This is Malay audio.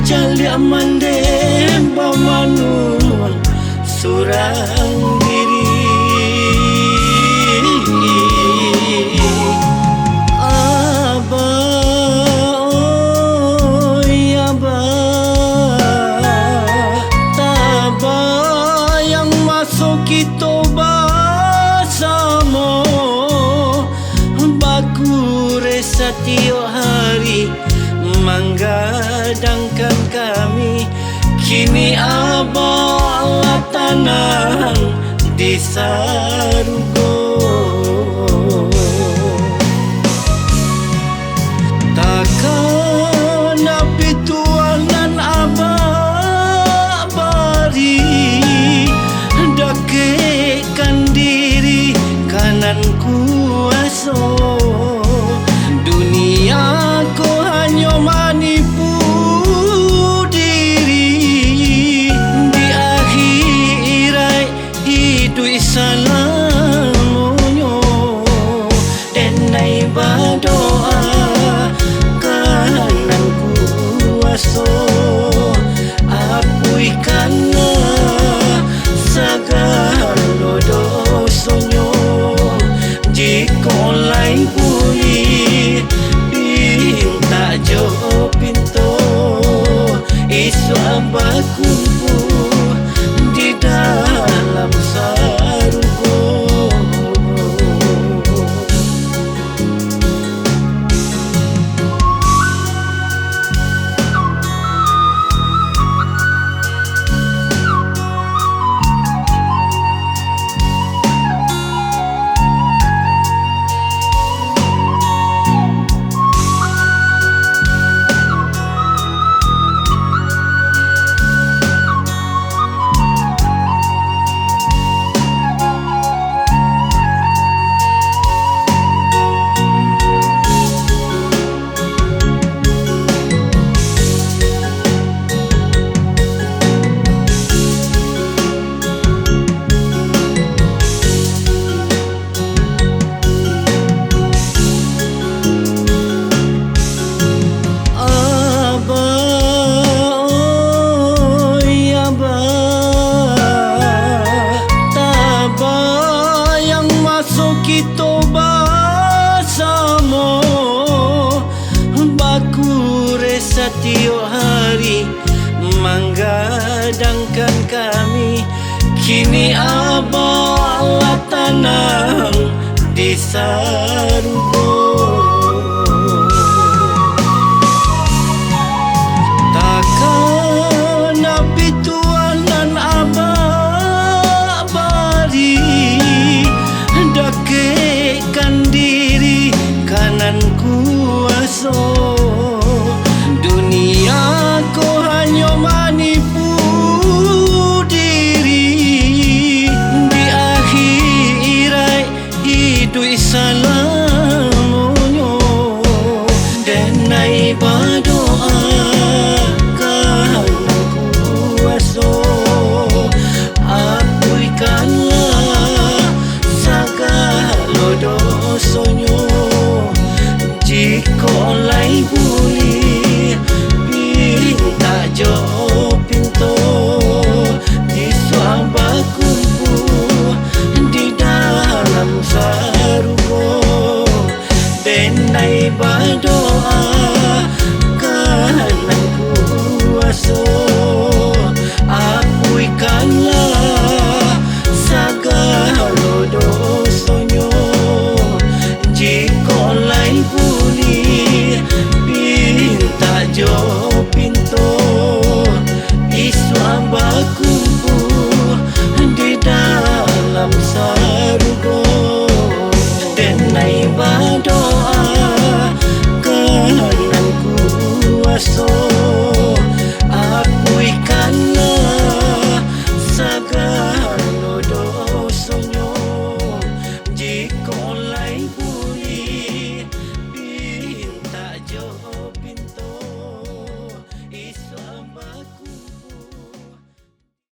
Jalya mandem pamanun surang diri. Abah, oi abah, tabah yang masuk kita bersama, baku setiap hari menggadangkan kami. Kini abah lah tanah di sarugo. Takkan api tuanan abah bari, dakekan diri kanan kuasa. Dunia ko hanya manipu diri, di akhirat hidup salamunyo. Denai berdoa kanan kuasa, apuikanlah segala dosonyo. Jika lain boleh minta jo pintu, isu abah kumpul di dalam sarugo. Kita bersama, baku setiap hari menggadangkan kami. Kini abah lah tanah di sarugo. Takkan api tuanan abah bari, dakekan diri kanan kuasa. Dunia ko hanya manipu diri, di akhirat hidup salamunyo. Denai berdoa kanan kuasa, apuikanlah segala dosonyo. Jika lain boleh minta jo pintu, isu abah kumpul di dalam sarugo. Denai berdoa kanan kuasa, apuikanlah segala dosonyo. Jika lain boleh minta jo pintu, isu abah kumpul di dalam sarugo. Denai berdoa kanan kuasa,